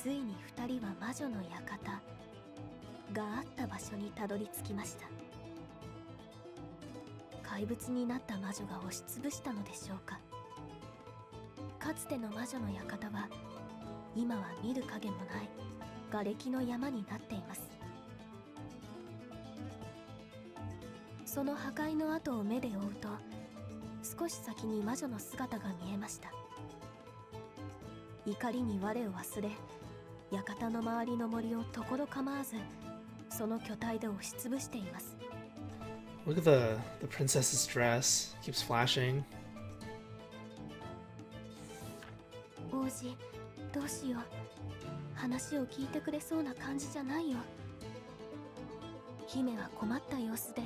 ついに二人は魔女の館があった場所にたどり着きました。怪物になった魔女が押しつぶしたのでしょうか。かつての魔女の館は今は見る影もない瓦礫の山になっています。その破壊の跡を目で追うと、少し先に魔女の姿が見えました。怒りに我を忘れ、館の周りの森をところ構わずその巨体で押しつぶしています。Look at the princess's dress. Keeps flashing. 王子、どうしよう。話を聞いてくれそうな感じじゃないよ。姫は困った様子で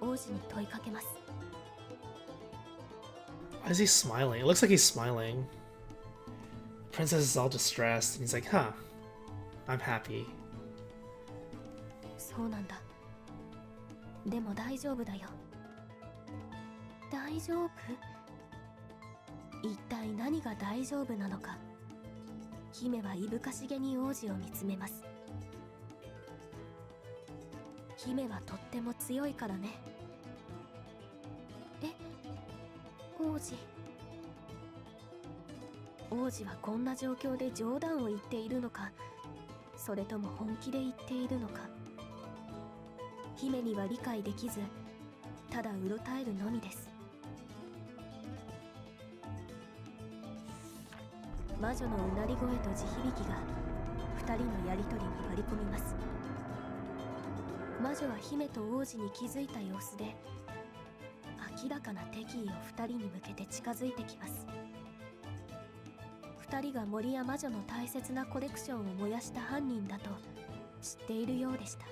王子に問いかけます。Why is he smiling? It looks like he's smiling. The princess is all distressed, and he's like, huh, I'm happy. そうなんだ。でも大丈夫だよ。大丈夫？一体何が大丈夫なのか。姫はいぶかしげに王子を見つめます。姫はとっても強いからね。王子。王子はこんな状況で冗談を言っているのか、それとも本気で言っているのか。姫には理解できず、ただうろたえるのみです。魔女のうなり声と地響きが二人のやりとりに割り込みます。魔女は姫と王子に気づいた様子で、明らかな敵意を二人に向けて近づいてきます。二人が森や魔女の大切なコレクションを燃やした犯人だと知っているようでした。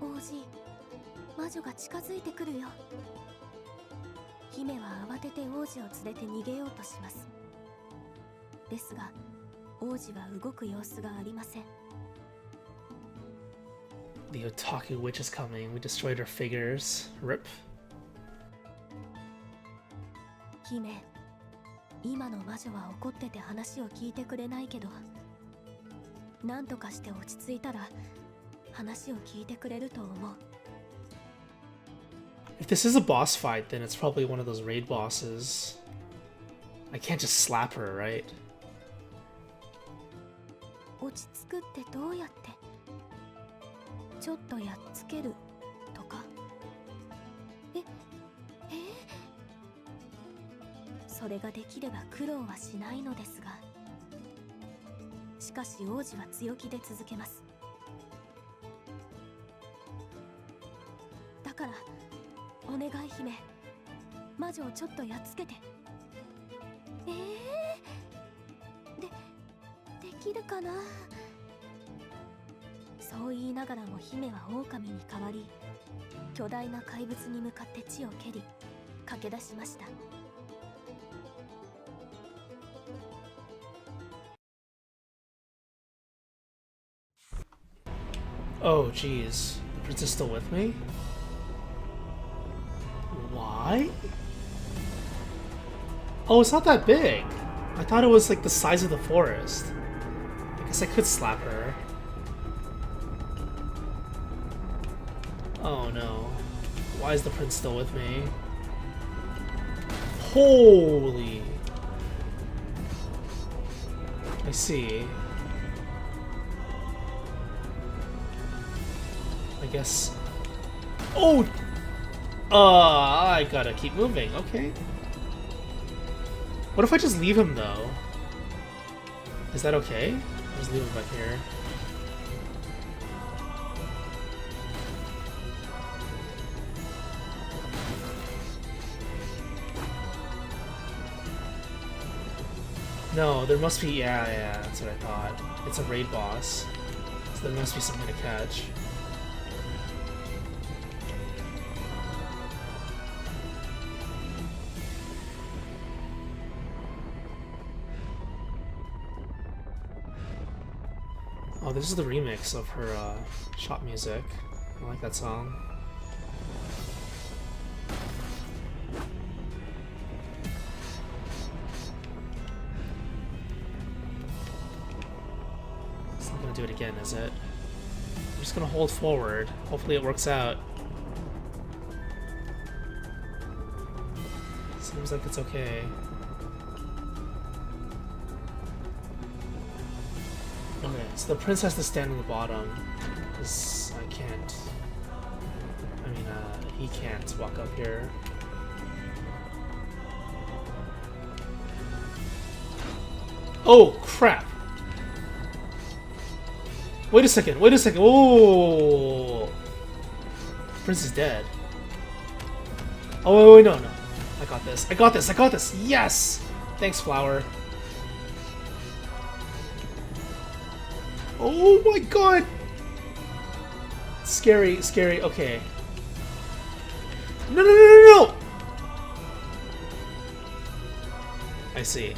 王子、魔女が近づいてくるよ。姫は慌てて王子を連れて逃げようとします。ですが王子は動く様子がありません。The otaku witch is coming. We destroyed her figures. Rip. 姫、今の魔女は怒ってて話を聞いてくれないけど、何とかして落ち着いたら話を聞いてくれると思う。If this is a boss fight, then it's probably one of those raid bosses. I can't just slap her, right? 落ち着くってどうやって？ちょっとやっつけるとか？それができれば苦労はしないのですが、しかし王子は強気で続けます。だからお願い姫、魔女をちょっとやっつけて。できるかな。そう言いながらも姫は狼に変わり、巨大な怪物に向かって地を蹴り駆け出しました。Oh, geez. The princess still with me? Why? Oh, it's not that big. I thought it was like the size of the forest. I guess I could slap her. Oh no. Why is the prince still with me? Holy. I see. I guess. Oh! I gotta keep moving. Okay. What if I just leave him though? Is that okay? I'll just leave him back here. No, there must be. Yeah, that's what I thought. It's a raid boss. So there must be something to catch. Oh, this is the remix of her shop music. I like that song. do it again, is it? I'm just gonna hold forward. Hopefully it works out. Seems like it's okay. Okay, so the prince has to stand on the bottom. Because I can't... I mean, he can't walk up here. Oh, crap! Wait a second, wait a second. Oh, Prince is dead. Oh, wait, no, no. I got this. I got this. I got this. Yes! Thanks, Flower. Oh my god! Scary, scary. Okay. No, no, no, no, no! I see.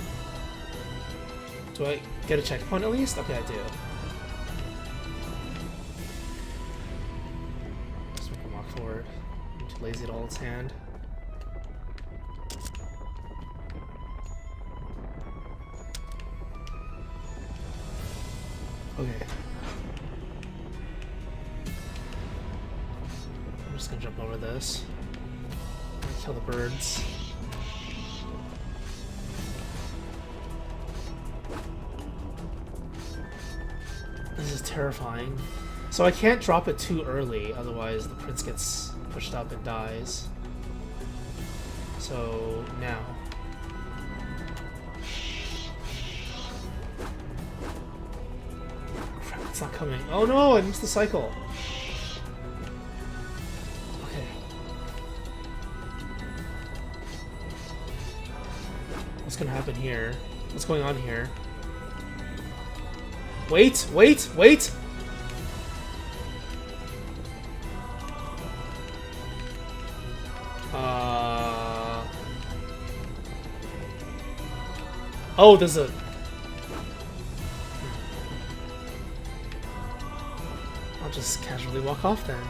Do I get a checkpoint at least? Okay, I do. Just make him walk forward. I'm too lazy to hold its hand. Okay. I'm just gonna jump over this. Kill the birds. This is terrifying. So I can't drop it too early, otherwise the prince gets pushed up and dies. So now. Crap, it's not coming. Oh no, I missed the cycle. Okay. What's gonna happen here? What's going on here? Wait, wait, wait! Oh, there's a... I'll just casually walk off then.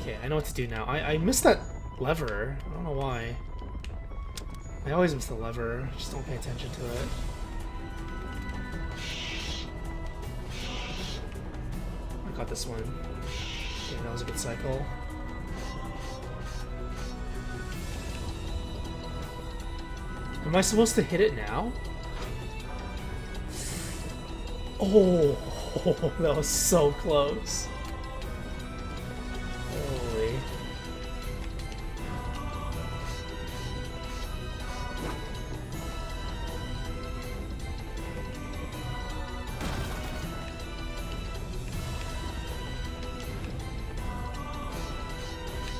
Okay, I know what to do now. I missed that lever. I don't know why. I always miss the lever. Just don't pay attention to it. I got this one. Okay, that was a good cycle. Am I supposed to hit it now? Oh, that was so close. Holy.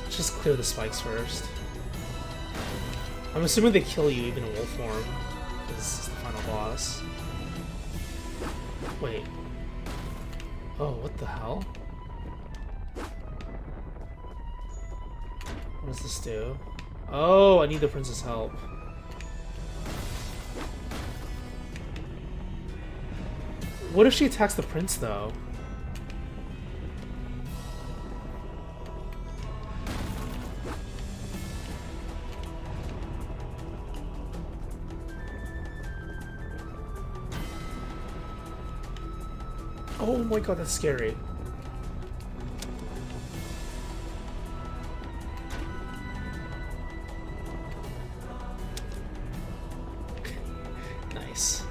Let's just clear the spikes first. I'm assuming they kill you even in wolf form, because this is the final boss. Wait. Oh, what the hell? What does this do? Oh, I need the prince's help. What if she attacks the prince, though? Oh my god, that's scary. Nice.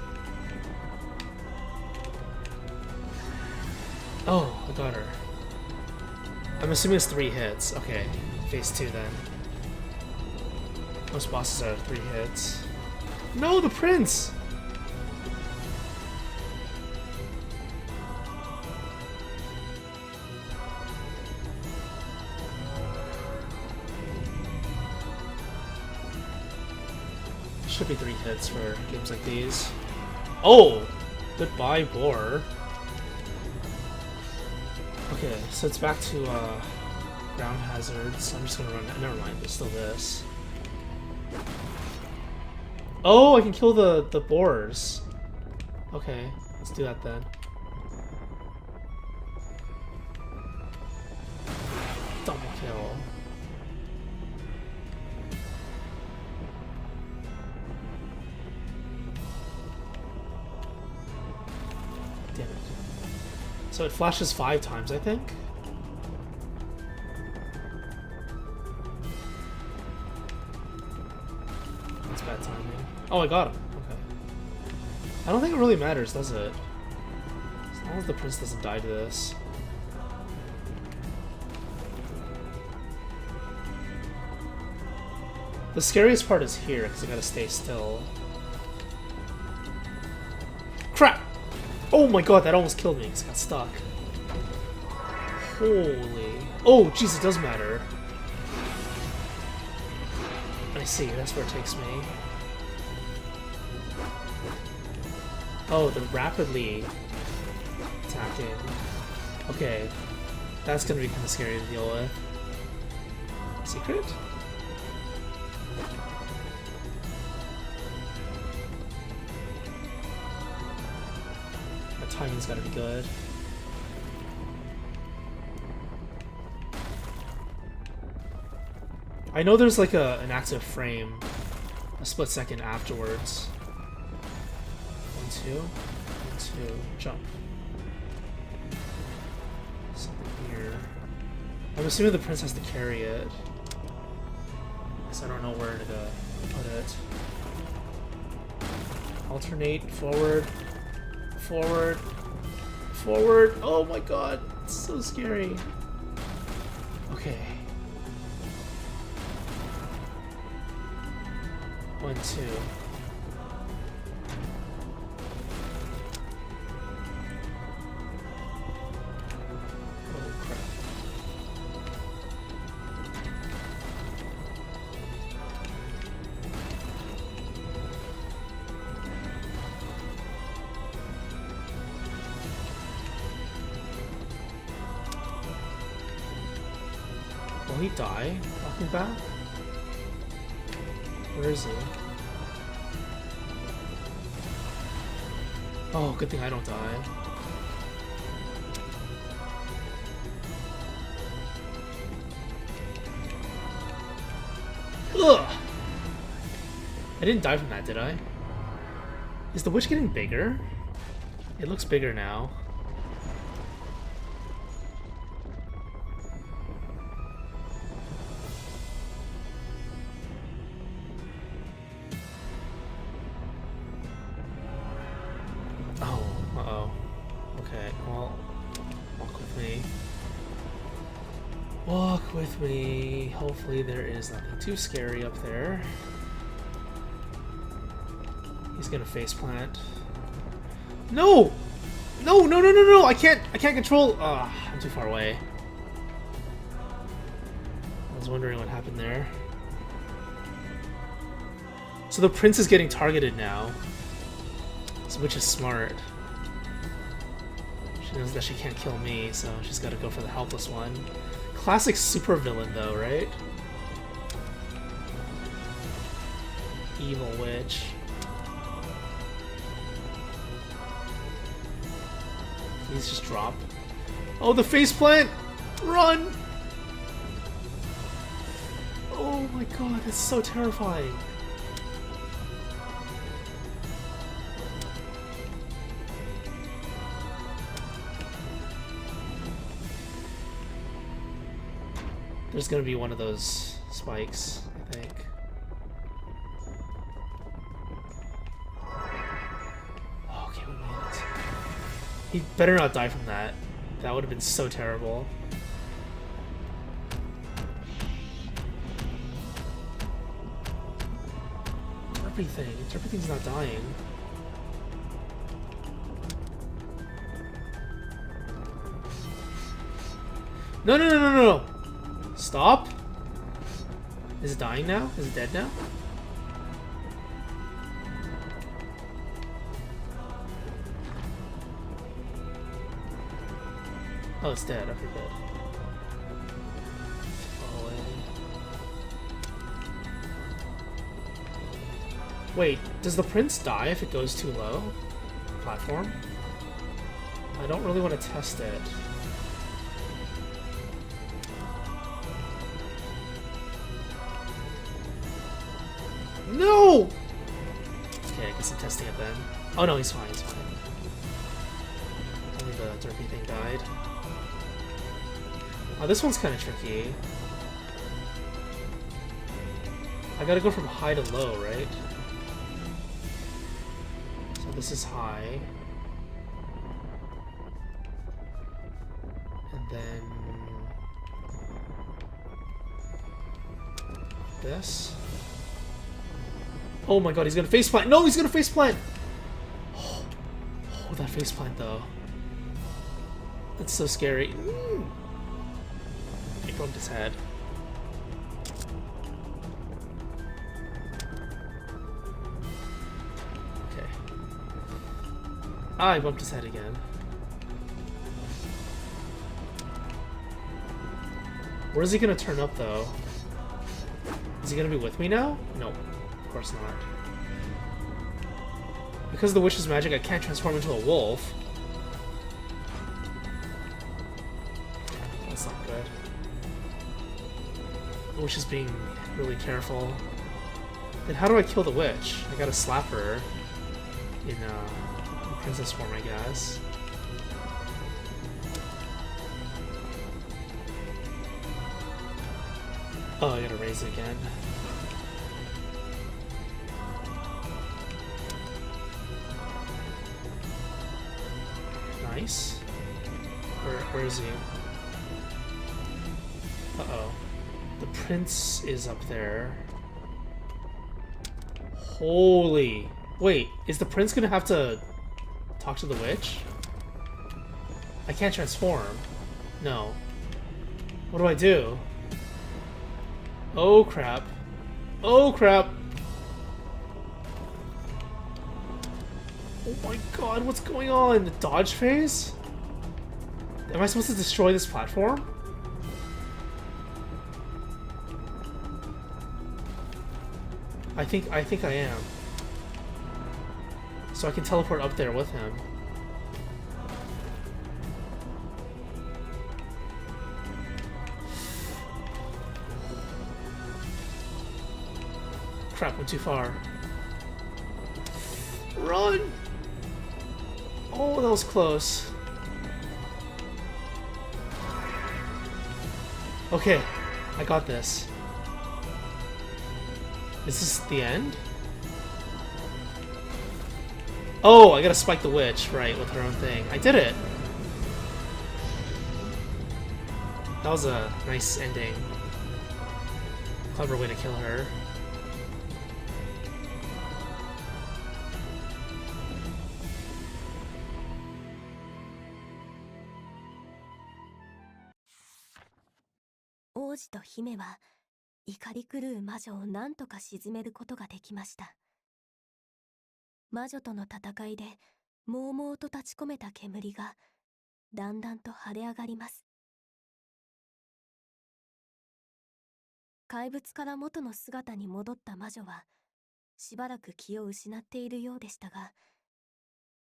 Oh, I got her. I'm assuming it's 3 hits. Okay, phase 2 then. Most bosses are 3 hits. No, the prince! Should be 3 hits for games like these. Oh! Goodbye, boar. Okay, so it's back to ground hazards. I'm just gonna run. Never mind, there's still this. Oh, I can kill the boars. Okay, let's do that then. Double kill. Damn it. So it flashes 5 times, I think. That's bad timing. Oh, I got him. Okay. I don't think it really matters, does it? As long as the prince doesn't die to this. The scariest part is here, because I gotta stay still. Crap! Oh my god, that almost killed me, because I got stuck. Holy... Oh, jeez, it does matter. I see, that's where it takes me. Oh, the rapidly attacking. Okay. That's gonna be kind of scary to deal with. Secret? That timing's gotta be good. I know there's like an active frame a split second afterwards. 1, 2, 1, 2, jump. Something here. I'm assuming the prince has to carry it. Because I don't know where to put it. Alternate, forward, forward, forward. Oh my god, it's so scary. Okay. 1, 2. Holy crap. Will he die walking back? Where is he? Oh, good thing I don't die. Ugh! I didn't die from that, did I? Is the witch getting bigger? It looks bigger now. Walk with me. Hopefully there is nothing too scary up there. He's gonna faceplant. No! No, no, no, no, no! I can't control. I'm too far away. I was wondering what happened there. So the prince is getting targeted now, which is smart. She knows that she can't kill me, so she's got to go for the helpless one. Classic supervillain, though, right? Evil witch. Please just drop. Oh, the faceplant! Run! Oh my god, that's so terrifying. There's gonna be one of those spikes, I think. Okay, we made it. He better not die from that. That would have been so terrible. Everything's not dying. No, no, no, no, no, no! Stop! Is it dying now? Is it dead now? Oh, it's dead. Okay, good. Far away. Wait, does the prince die if it goes too low? Platform? I don't really want to test it. No! Okay, I guess I'm testing it then. Oh no, he's fine, he's fine. Only the derpy thing died. Oh, this one's kind of tricky. I gotta go from high to low, right? So this is high. And then... this. Oh my god, he's gonna faceplant! No, he's gonna faceplant! Oh, that faceplant though. That's so scary. He bumped his head. Okay. Ah, he bumped his head again. Where is he gonna turn up though? Is he gonna be with me now? No, of course not. Because of the witch's magic, I can't transform into a wolf. That's not good. The witch is being really careful. Then how do I kill the witch? I gotta slap her in princess form, I guess. Oh, I gotta raise it again. Nice. Where is he? Uh-oh. The prince is up there. Holy... Wait, is the prince gonna have to talk to the witch? I can't transform. No. What do I do? Oh crap. Oh crap! Oh my god, what's going on? The dodge phase? Am I supposed to destroy this platform? I think I am. So I can teleport up there with him. Crap, went too far. Run! Oh, that was close. Okay, I got this. Is this the end? Oh, I gotta spike the witch, right, with her own thing. I did it! That was a nice ending. Clever way to kill her.王子と姫は怒り狂う魔女を何とか鎮めることができました。魔女との戦いでもうもうと立ち込めた煙がだんだんと晴れ上がります。怪物から元の姿に戻った魔女はしばらく気を失っているようでしたが、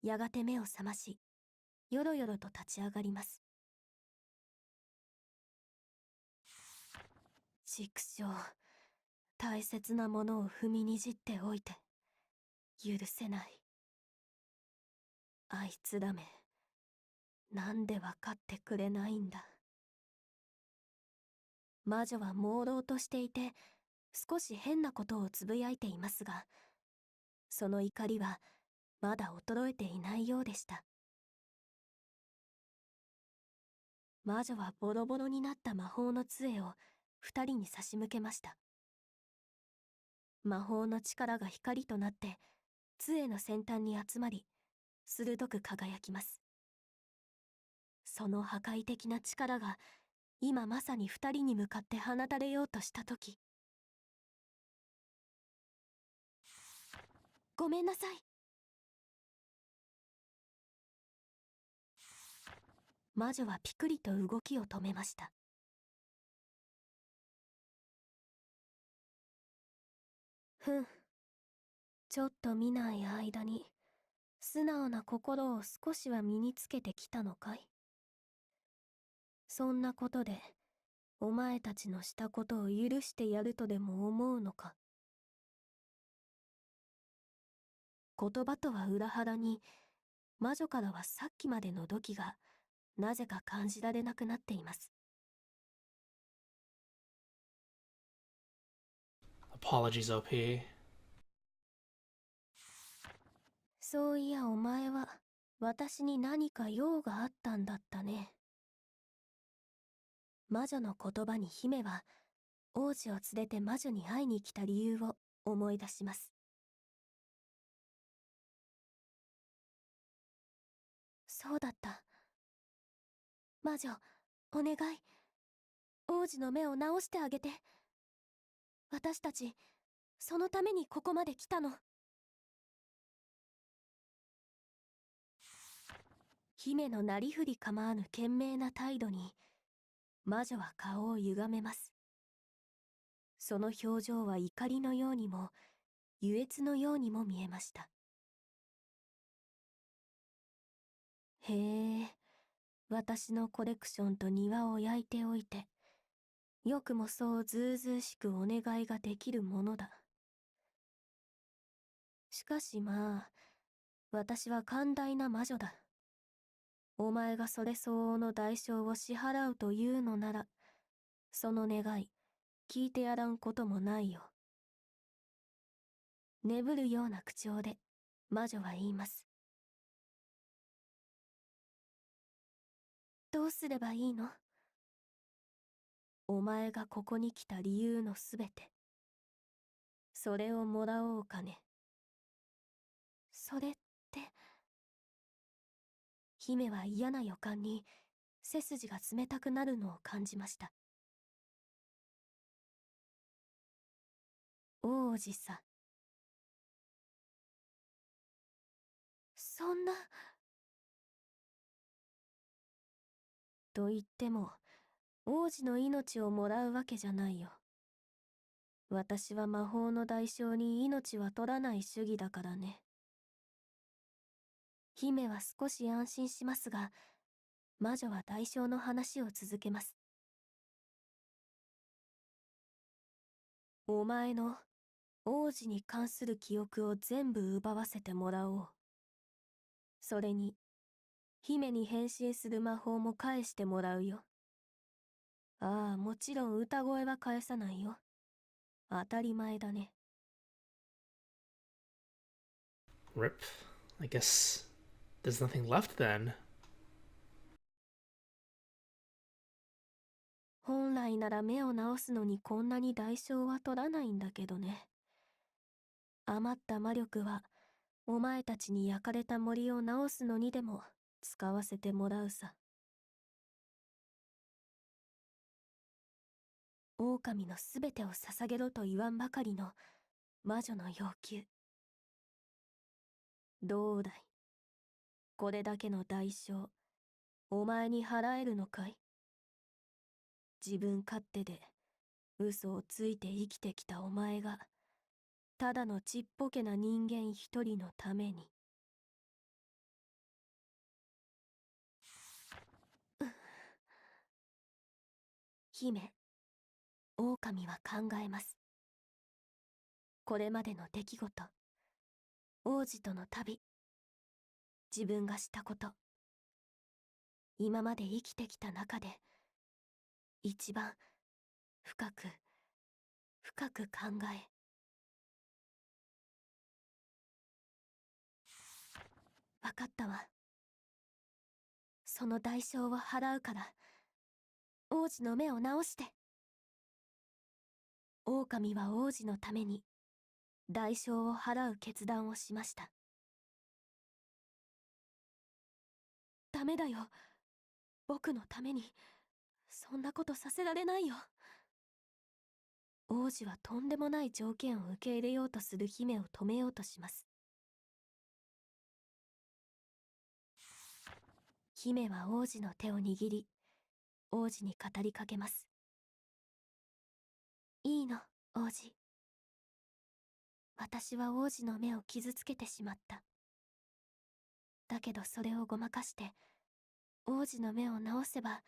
やがて目を覚まし、よろよろと立ち上がります。畜生、大切なものを踏みにじっておいて許せない。あいつらめ、なんでわかってくれないんだ。魔女は朦朧としていて少し変なことをつぶやいていますが、その怒りはまだ衰えていないようでした。魔女はボロボロになった魔法の杖を二人に差し向けました。魔法の力が光となって杖の先端に集まり鋭く輝きます。その破壊的な力が今まさに二人に向かって放たれようとしたとき、ごめんなさい。魔女はピクリと動きを止めました。ちょっと見ない間に素直な心を少しは身につけてきたのかい？そんなことでお前たちのしたことを許してやるとでも思うのか？言葉とは裏腹に魔女からはさっきまでの土器がなぜか感じられなくなっています。Apologies, OP. そういやお前は私に何か用があったんだったね。魔女の言葉に姫は王子を連れて魔女に会いに来た理由を思い出します。そうだった。魔女、お願い。王子の目を直してあげて。私たち、そのためにここまで来たの。姫のなりふり構わぬ懸命な態度に、魔女は顔を歪めます。その表情は怒りのようにも、愉悦のようにも見えました。へえ、私のコレクションと庭を焼いておいて、よくもそうずうずうしくお願いができるものだ。しかしまあ、私は寛大な魔女だ。お前がそれ相応の代償を支払うというのなら、その願い、聞いてやらんこともないよ。眠るような口調で、魔女は言います。どうすればいいの？お前がここに来た理由のすべて。それをもらおうかね。それって。姫は嫌な予感に、背筋が冷たくなるのを感じました。王子さ。そんな。と言っても、王子の命をもらうわけじゃないよ。私は魔法の代償に命は取らない主義だからね。姫は少し安心しますが、魔女は代償の話を続けます。お前の王子に関する記憶を全部奪わせてもらおう。それに、姫に変身する魔法も返してもらうよ。ああ、もちろん歌声は返さないよ。当たり前だね。Rip. I guess there's nothing left then. 本来なら目を直すのにこんなに代償は取らないんだけどね。余った魔力は、お前たちに焼かれた森を直すのにでも使わせてもらうさ。狼のすべてを捧げろと言わんばかりの魔女の要求。どうだい？これだけの代償、お前に払えるのかい？自分勝手で嘘をついて生きてきたお前が、ただのちっぽけな人間一人のために。姫、狼は考えます。これまでの出来事、王子との旅、自分がしたこと、今まで生きてきた中で、一番深く、深く考え。わかったわ。その代償を払うから、王子の目を直して。狼は王子のために、代償を払う決断をしました。ダメだよ。僕のために、そんなことさせられないよ。王子はとんでもない条件を受け入れようとする姫を止めようとします。姫は王子の手を握り、王子に語りかけます。いいの、王子。私は王子の目を傷つけてしまった。だけどそれをごまかして、王子の目を直せば、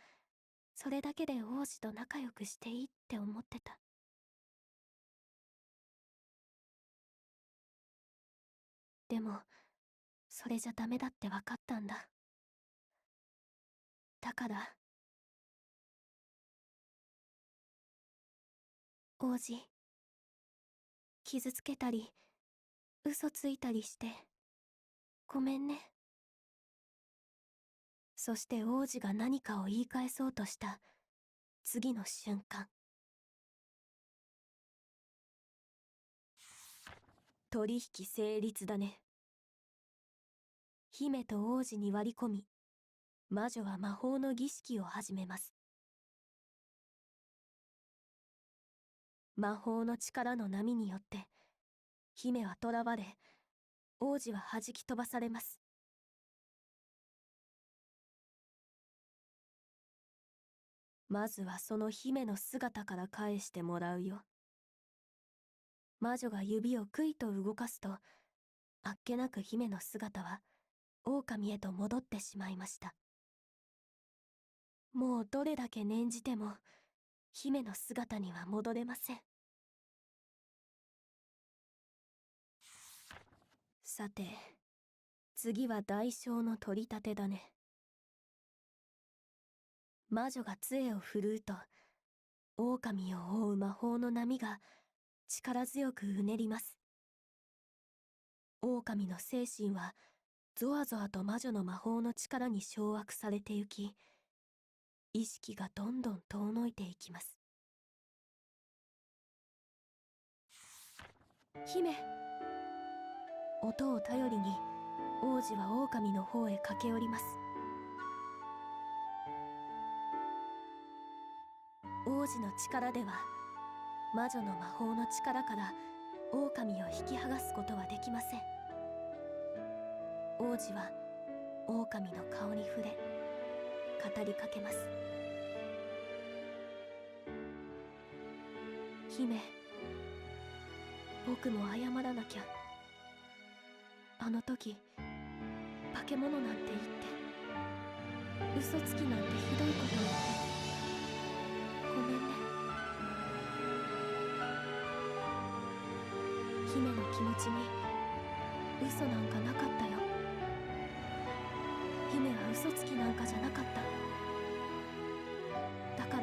それだけで王子と仲良くしていいって思ってた。でも、それじゃダメだって分かったんだ。だから王子、傷つけたり嘘ついたりしてごめんね。そして王子が何かを言い返そうとした次の瞬間、取引成立だね。姫と王子に割り込み、魔女は魔法の儀式を始めます。魔法の力の波によって姫は囚われ、王子は弾き飛ばされます。まずはその姫の姿から返してもらうよ。魔女が指をくいと動かすと、あっけなく姫の姿は狼へと戻ってしまいました。もうどれだけ念じても姫の姿には戻れません。さて、次は代償の取り立てだね。魔女が杖を振るうと、狼を覆う魔法の波が力強くうねります。狼の精神はゾワゾワと魔女の魔法の力に掌握されてゆき、意識がどんどん遠のいていきます。姫！音を頼りに王子は狼の方へ駆け寄ります。王子の力では魔女の魔法の力から狼を引き剥がすことはできません。王子は狼の顔に触れ語りかけます。姫、僕も謝らなきゃ。あの時化け物なんて言って嘘つきなんてひどいこと言ってごめんね。姫の気持ちに嘘なんかなかったよ。姫は嘘つきなんかじゃなかった。だから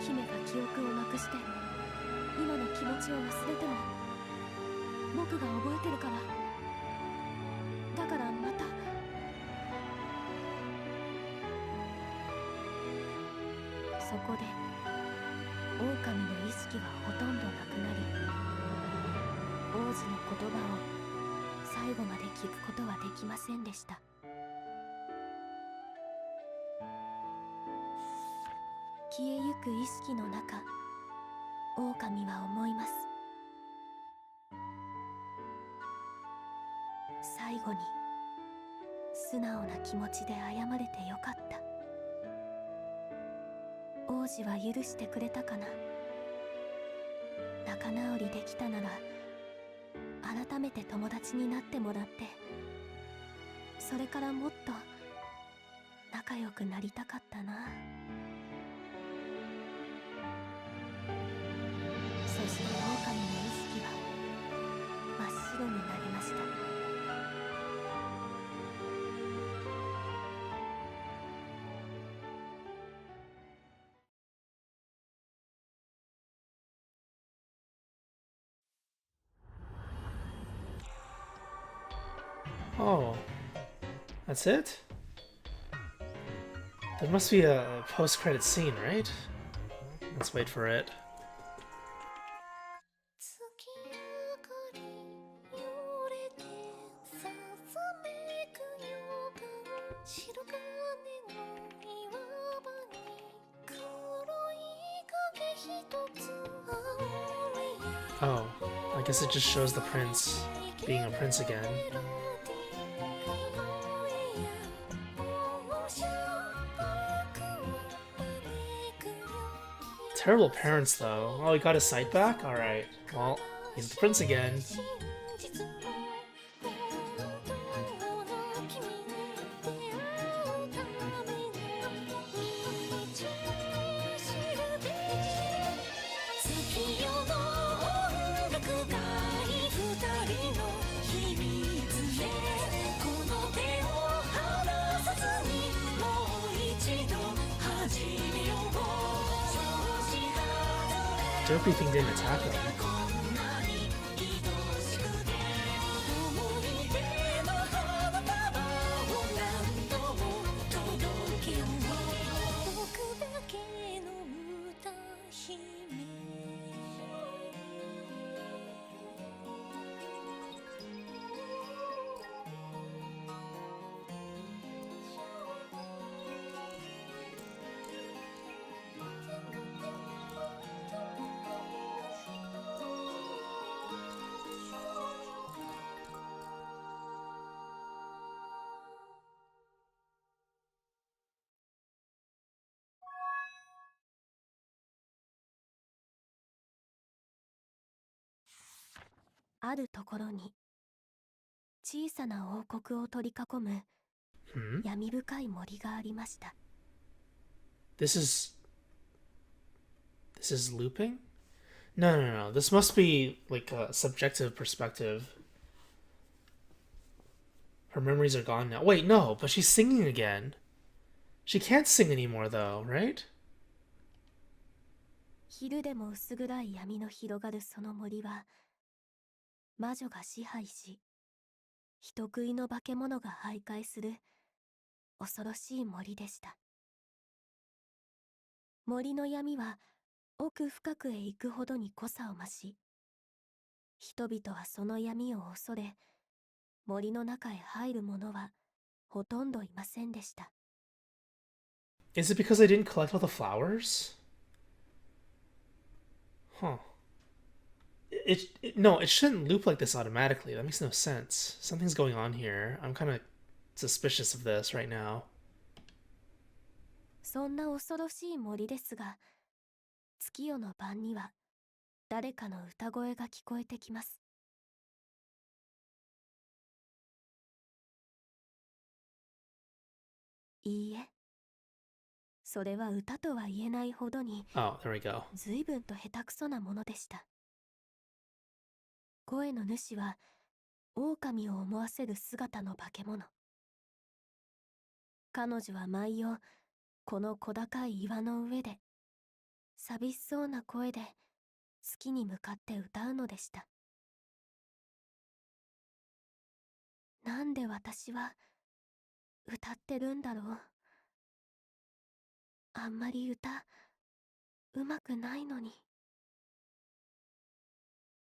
姫が記憶をなくして今の気持ちを忘れても僕が覚えてるから。だからまた。そこで狼の意識はほとんどなくなり、王子の言葉を最後まで聞くことはできませんでした。消えゆく意識の中、狼は思います。最後に素直な気持ちで謝れてよかった。王子は許してくれたかな。仲直りできたなら改めて友達になってもらって、それからもっと仲良くなりたかったな。そして狼の意識は真っ白になりました。Oh, that's it? There must be a post-credit scene, right? Let's wait for it. Oh, I guess it just shows the prince being a prince again. Terrible parents, though. Oh, he got his sight back? Alright. Well, he's the prince again. derpy thing didn't attack him.「あるところに小さな王国を取り囲む Hmm? 闇深い森がありました。 This is looping? No, no, no. This must be like a subjective perspective. Her memories are gone now. Wait, no, but she's singing again. She can't sing anymore though, right? 昼でも薄暗い闇の広がるその森は魔女が支配し、人食いの化け物が徘徊する恐ろしい森でした。森の闇は奥深くへ行くほどに濃さを増し、人々はその闇を恐れ、森の中へ入る者はほとんどいませんでした。 Is it because I didn't collect all the flowers? Huh. No, it shouldn't loop like this automatically. That makes no sense. Something's going on here. I'm kind of suspicious of this right now. そんな恐ろしい森ですが、月夜の晩には誰かの歌声が聞こえてきます。いいえ、それは歌とは言えないほどに Oh, there we go. 随分と下手くそなものでした。声の主は狼を思わせる姿の化け物。彼女は毎夜この小高い岩の上で寂しそうな声で月に向かって歌うのでした。なんで私は歌ってるんだろう。あんまり歌うまくないのに。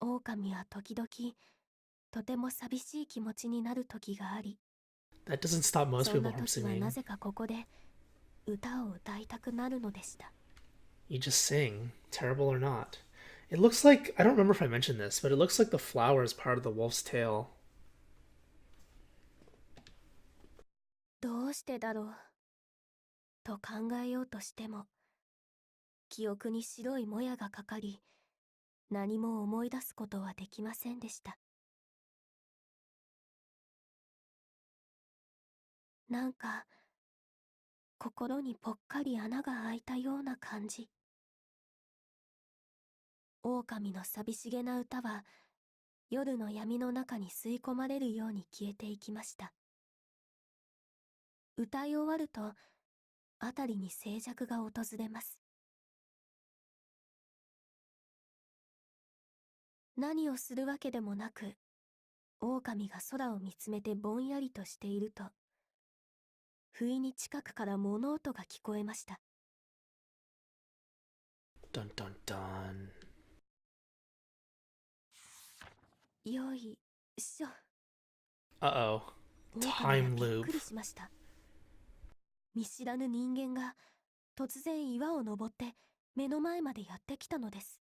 狼は時々とても寂しい気持ちになる時があり、 That doesn't stop most そん people な from 時はな singing. ぜかここで歌を歌いたくなるのでした。 You just sing, terrible or not. It looks like, I don't remember if I mentioned this, but it looks like the flower is part of the wolf's tail. どうしてだろうと考えようとしても、記憶に白いもやがかかり、何も思い出すことはできませんでした。なんか心にぽっかり穴が開いたような感じ。狼の寂しげな歌は夜の闇の中に吸い込まれるように消えていきました。歌い終わると辺りに静寂が訪れます。何をするわけでもなく、狼が空を見つめてぼんやりとしていると、不意に近くから物音が聞こえました。 Dun dun dun. よいしょ。 Uh-oh. 狼は Time びっ loop. くりしました。見知らぬ人間が突然岩を登って目の前までやってきたのです。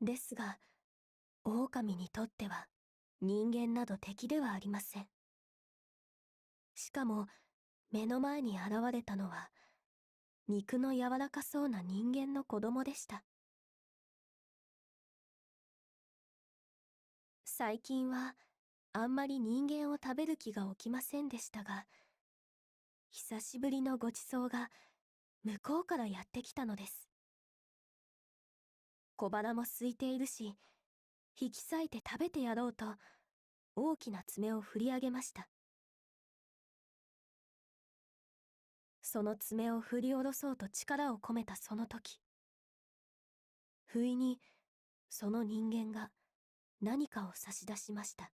ですが、狼にとっては人間など敵ではありません。しかも目の前に現れたのは肉の柔らかそうな人間の子供でした。最近はあんまり人間を食べる気が起きませんでしたが、久しぶりのごちそうが向こうからやってきたのです。小腹も空いているし、引き裂いて食べてやろうと大きな爪を振り上げました。その爪を振り下ろそうと力を込めたその時、不意にその人間が何かを差し出しました。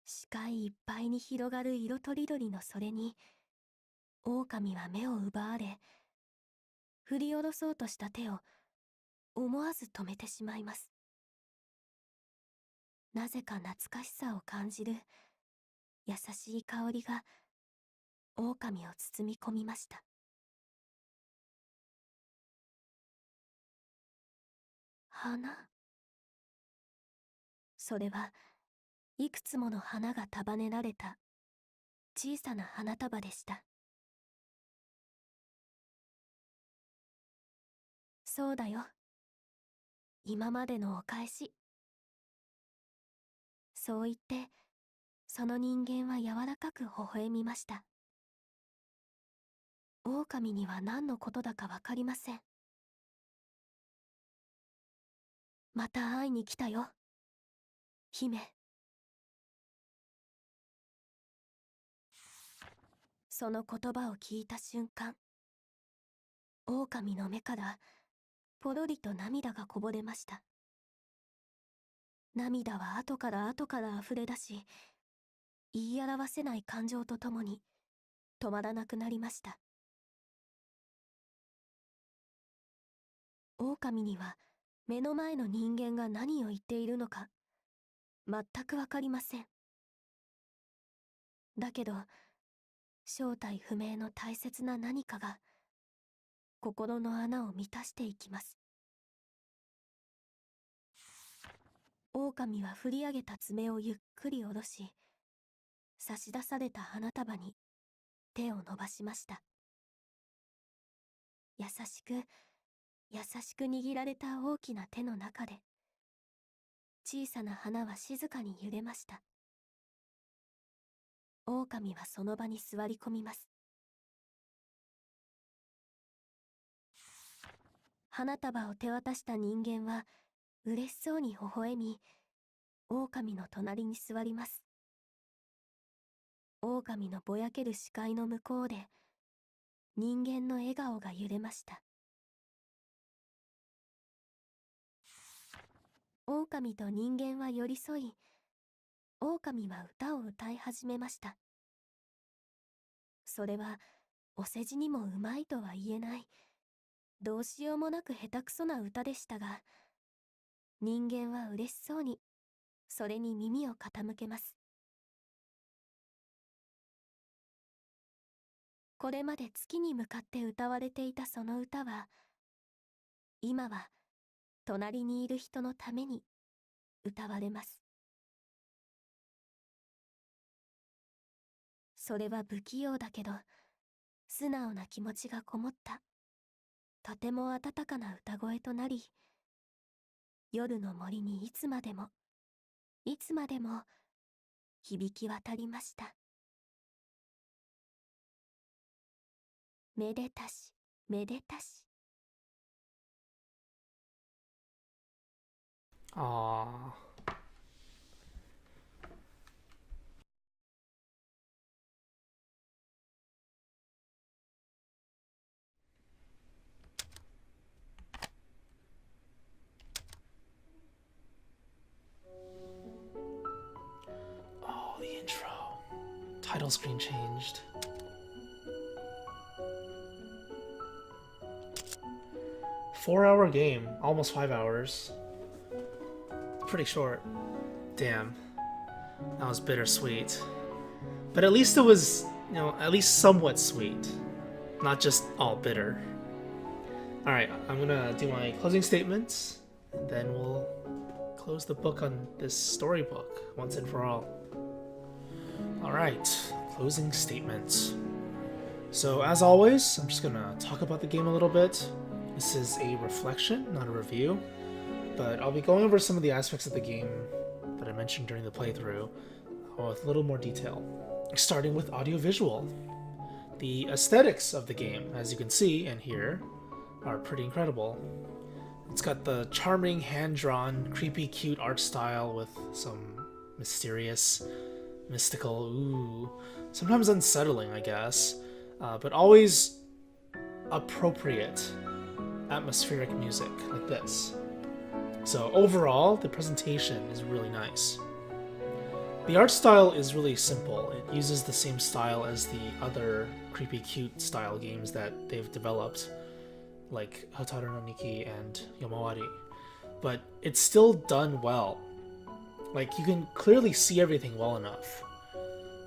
視界いっぱいに広がる色とりどりのそれに、狼は目を奪われ、振り下ろそうとした手を思わず止めてしまいます。なぜか懐かしさを感じる優しい香りが狼を包み込みました。花。それはいくつもの花が束ねられた小さな花束でした。そうだよ。今までのお返し。そう言って、その人間は柔らかく微笑みました。狼には何のことだかわかりません。また会いに来たよ、姫。その言葉を聞いた瞬間、狼の目からポロリと涙がこぼれました。涙は後から溢れ出し、言い表せない感情とともに止まらなくなりました。狼には目の前の人間が何を言っているのか全くわかりません。だけど正体不明の大切な何かが心の穴を満たしていきます。狼は振り上げた爪をゆっくり下ろし、差し出された花束に手を伸ばしました。優しく握られた大きな手の中で、小さな花は静かに揺れました。狼はその場に座り込みます。花束を手渡した人間は嬉しそうに微笑み、狼の隣に座ります。狼のぼやける視界の向こうで人間の笑顔が揺れました。狼と人間は寄り添い、狼は歌を歌い始めました。それはお世辞にもうまいとは言えない、どうしようもなく下手くそな歌でしたが、人間は嬉しそうにそれに耳を傾けます。これまで月に向かって歌われていたその歌は、今は隣にいる人のために歌われます。それは不器用だけど素直な気持ちがこもったとても温かな歌声となり、夜の森にいつまでも響き渡りました。めでたしめでたし。Aww. Oh, the intro. Title screen changed. Four-hour game, almost 5 hours. Pretty short. Damn. That was bittersweet. But at least it was, at least somewhat sweet. Not just all bitter. Alright, I'm gonna do my closing statements, and then we'll close the book on this storybook once and for all. Alright, closing statements. So as always, I'm just gonna talk about the game a little bit. This is a reflection, not a review, but I'll be going over some of the aspects of the game that I mentioned during the playthrough with a little more detail. Starting with audiovisual. The aesthetics of the game, as you can see and hear, are pretty incredible. It's got the charming, hand-drawn, creepy, cute art style with some mysterious mystical, ooh. Sometimes unsettling, I guess. But always appropriate atmospheric music like this. So overall, the presentation is really nice. The art style is really simple. It uses the same style as the other creepy cute style games that they've developed, like Hotaru no Niki and Yomawari. But it's still done well. Like, you can clearly see everything well enough,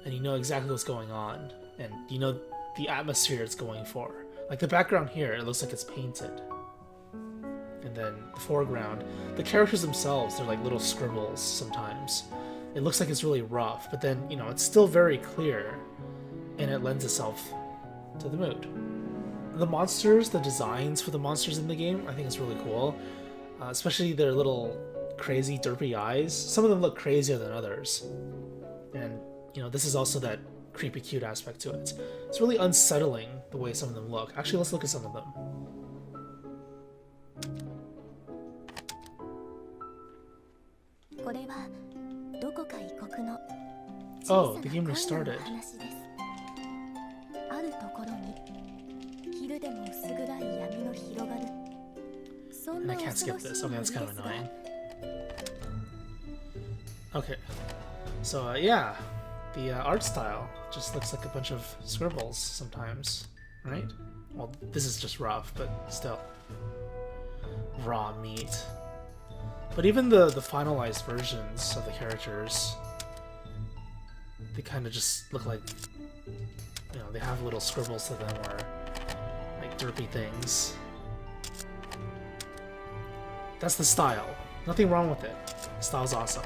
and you know exactly what's going on, and you know the atmosphere it's going for. Like the background here, it looks like it's painted. And then the foreground, the characters themselves, they're like little scribbles sometimes. It looks like it's really rough, but then, you know, it's still very clear, and it lends itself to the mood. The monsters, the designs for the monsters in the game, I think it's really cool. Especially their little crazy derpy eyes. Some of them look crazier than others. And, you know, this is also that creepy cute aspect to it. It's really unsettling the way some of them look. Actually, let's look at some of them. Oh, the game restarted. And I can't skip this. Okay, that's kind of annoying. Okay, so yeah, the art style just looks like a bunch of scribbles sometimes, right? Well, this is just rough, but still. Raw meat. But even the finalized versions of the characters, they kind of just look like, you know, they have little scribbles to them or like derpy things. That's the style. Nothing wrong with it. The style's awesome.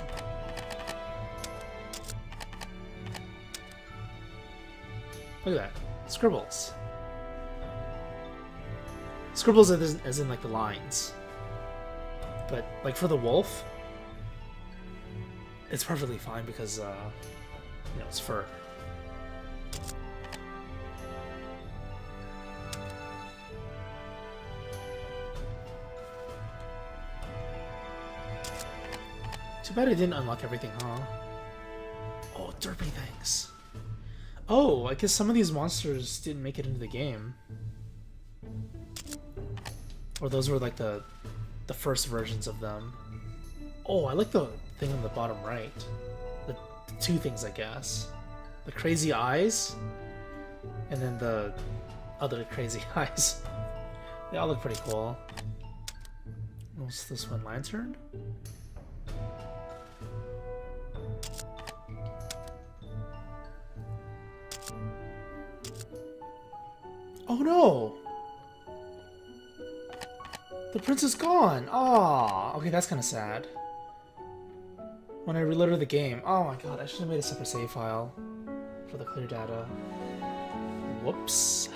Look at that. Scribbles. Scribbles as in like the lines. But like for the wolf, it's perfectly fine because you know, it's fur. Too bad I didn't unlock everything, huh? Oh, derpy things. Oh, I guess some of these monsters didn't make it into the game. Or those were like the first versions of them. Oh, I like the thing on the bottom right. The two things, I guess. The crazy eyes, and then the other crazy eyes. They all look pretty cool. What's this one? Lantern? Oh no! The prince is gone! Aww! Okay, that's kind of sad. When I reloaded the game. Oh my god, I should have made a separate save file for the clear data. Whoops.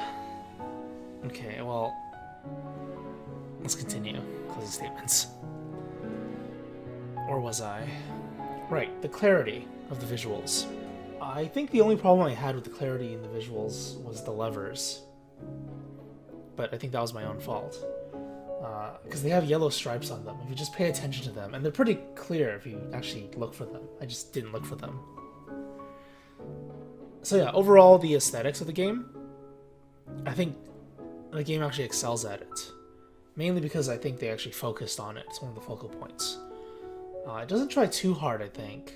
Okay, well, let's continue. Closing statements. Or was I? Right, the clarity of the visuals. I think the only problem I had with the clarity in the visuals was the levers. But I think that was my own fault. Because they have yellow stripes on them. If you just pay attention to them, and they're pretty clear if you actually look for them. I just didn't look for them. So yeah, overall, the aesthetics of the game, I think the game actually excels at it. Mainly because I think they actually focused on it. It's one of the focal points. It doesn't try too hard, I think.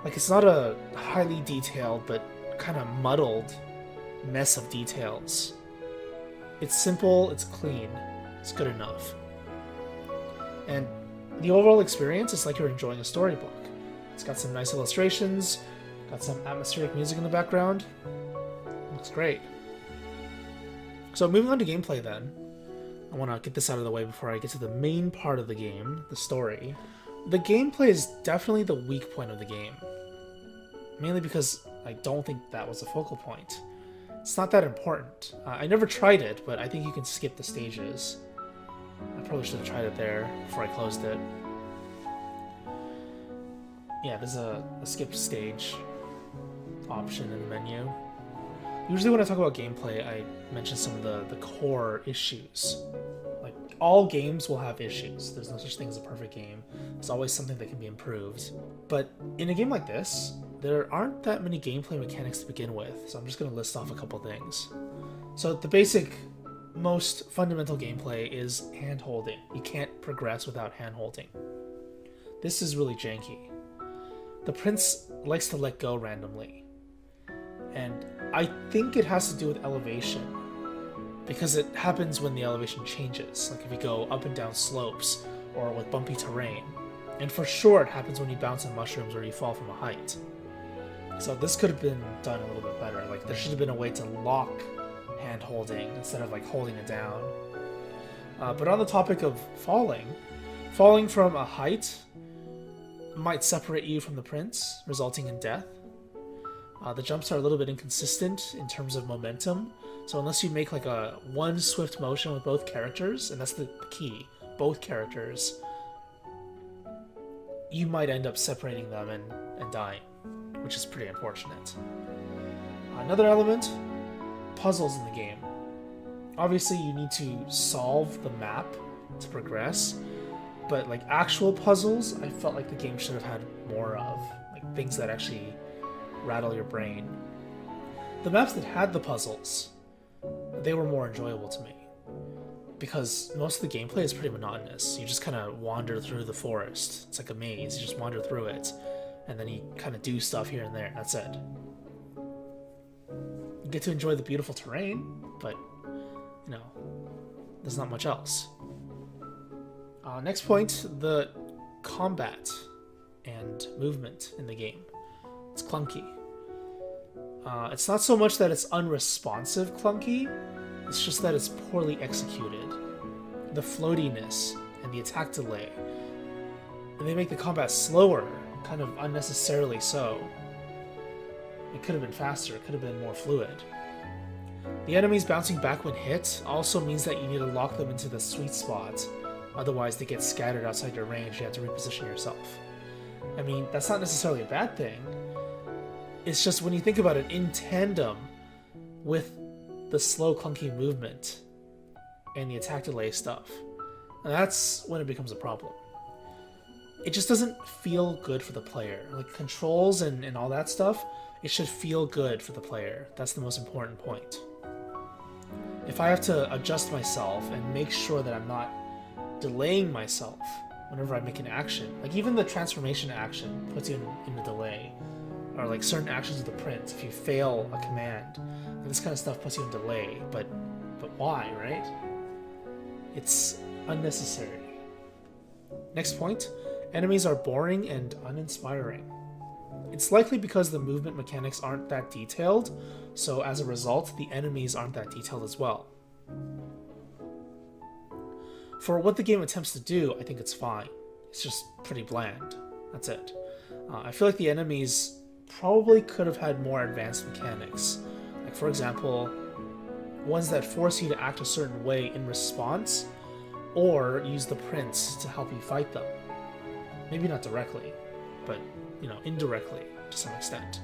Like, it's not a highly detailed, but kind of muddled mess of details. It's simple, it's clean, it's good enough. And the overall experience is like you're enjoying a storybook. It's got some nice illustrations, got some atmospheric music in the background. Looks great. So moving on to gameplay then. I want to get this out of the way before I get to the main part of the game, the story. The gameplay is definitely the weak point of the game. Mainly because I don't think that was a focal point. It's not that important. I never tried it, but I think you can skip the stages. I probably should have tried it there before I closed it. Yeah, there's a skip stage option in the menu. Usually when I talk about gameplay, I mention some of the core issues. Like, all games will have issues. There's no such thing as a perfect game. There's always something that can be improved. But in a game like this, there aren't that many gameplay mechanics to begin with, so I'm just going to list off a couple things. So the basic, most fundamental gameplay is hand-holding. You can't progress without hand-holding. This is really janky. The prince likes to let go randomly, and I think it has to do with elevation, because it happens when the elevation changes, like if you go up and down slopes or with bumpy terrain. And for sure it happens when you bounce on mushrooms or you fall from a height. So this could have been done a little bit better. Like there should have been a way to lock hand holding instead of like holding it down. But on the topic of falling from a height might separate you from the prince, resulting in death. The jumps are a little bit inconsistent in terms of momentum. So unless you make like a one swift motion with both characters, and that's the key, both characters, you might end up separating them and dying, which is pretty unfortunate. Another element, puzzles in the game. Obviously you need to solve the map to progress, but like actual puzzles, I felt like the game should have had more of, like things that actually rattle your brain. The maps that had the puzzles, they were more enjoyable to me, because most of the gameplay is pretty monotonous. You just kind of wander through the forest. It's like a maze. You just wander through it, and then you kind of do stuff here and there. That's it. You get to enjoy the beautiful terrain, but, you know, there's not much else. Next point, the combat and movement in the game. It's clunky. It's not so much that it's unresponsive clunky, it's just that it's poorly executed. The floatiness and the attack delay, and they make the combat slower, kind of unnecessarily so. It could have been faster, it could have been more fluid. The enemies bouncing back when hit also means that you need to lock them into the sweet spot, otherwise they get scattered outside your range, you have to reposition yourself. I mean, that's not necessarily a bad thing. It's just when you think about it in tandem with the slow, clunky movement and the attack delay stuff, and that's when it becomes a problem. It just doesn't feel good for the player. Like controls and all that stuff, it should feel good for the player. That's the most important point. If I have to adjust myself and make sure that I'm not delaying myself whenever I make an action, like even the transformation action puts you in a delay, or like certain actions of the prince, if you fail a command, this kind of stuff puts you in delay, but why, right? It's unnecessary. Next point, enemies are boring and uninspiring. It's likely because the movement mechanics aren't that detailed, so as a result, the enemies aren't that detailed as well. For what the game attempts to do, I think it's fine. It's just pretty bland. That's it. I feel like the enemies probably could have had more advanced mechanics. Like, for example, ones that force you to act a certain way in response, or use the prince to help you fight them. Maybe not directly, but, you know, indirectly to some extent.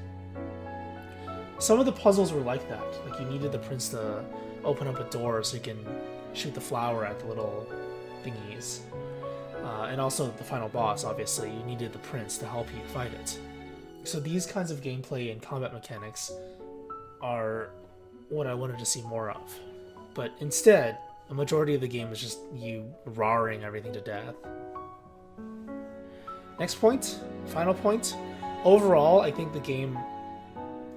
Some of the puzzles were like that. Like, you needed the prince to open up a door so you can shoot the flower at the little thingies. And also the final boss, obviously, you needed the prince to help you fight it. So these kinds of gameplay and combat mechanics are what I wanted to see more of. But instead, a majority of the game is just you roaring everything to death. Next point, final point. Overall, I think the game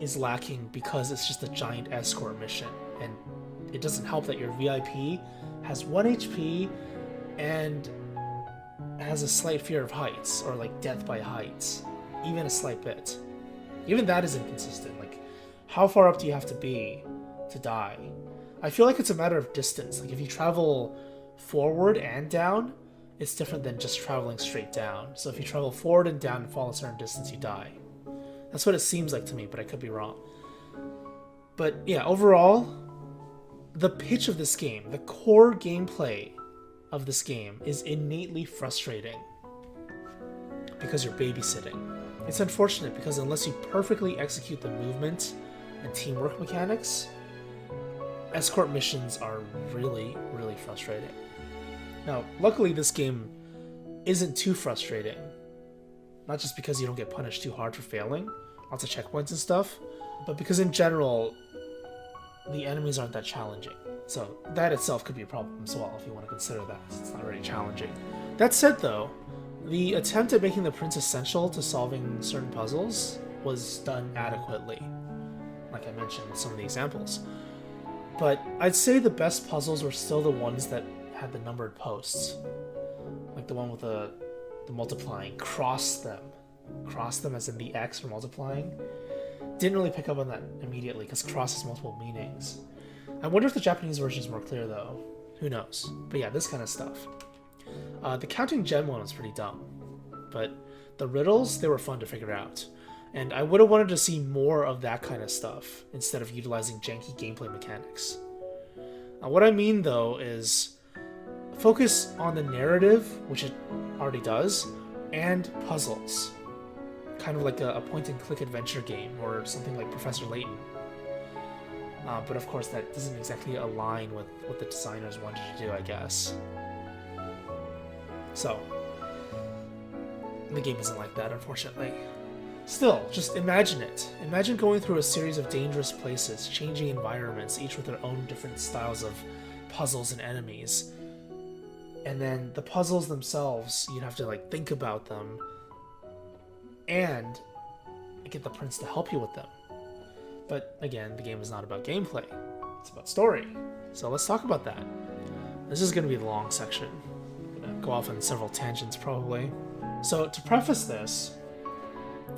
is lacking because it's just a giant escort mission. And it doesn't help that your VIP has 1 HP and has a slight fear of heights, or like death by heights. Even a slight bit. Even that is inconsistent. Like, how far up do you have to be to die? I feel like it's a matter of distance. Like, if you travel forward and down, it's different than just traveling straight down. So if you travel forward and down and fall a certain distance, you die. That's what it seems like to me, but I could be wrong. But yeah, overall, the pitch of this game, the core gameplay of this game is innately frustrating because you're babysitting. It's unfortunate because unless you perfectly execute the movement and teamwork mechanics, escort missions are really, really frustrating. Now, luckily this game isn't too frustrating. Not just because you don't get punished too hard for failing, lots of checkpoints and stuff. But because in general, the enemies aren't that challenging. So that itself could be a problem as well, if you want to consider that. It's not very challenging. That said, though, the attempt at making the prince essential to solving certain puzzles was done adequately, like I mentioned with some of the examples. But I'd say the best puzzles were still the ones that had the numbered posts. Like the one with the multiplying. Cross them as in the X for multiplying. Didn't really pick up on that immediately, because cross has multiple meanings. I wonder if the Japanese version is more clear, though. Who knows? But yeah, this kind of stuff. The counting gem one was pretty dumb. But the riddles, they were fun to figure out. And I would have wanted to see more of that kind of stuff, instead of utilizing janky gameplay mechanics. What I mean, though, is focus on the narrative, which it already does, and puzzles. Kind of like a point-and-click adventure game, or something like Professor Layton. But of course, that doesn't exactly align with what the designers wanted to do, I guess. So, the game isn't like that, unfortunately. Still, just imagine it. Imagine going through a series of dangerous places, changing environments, each with their own different styles of puzzles and enemies. And then the puzzles themselves, you'd have to think about them and get the prince to help you with them. But again, the game is not about gameplay. It's about story. So let's talk about that. This is going to be the long section. I'm going to go off on several tangents, probably. So to preface this,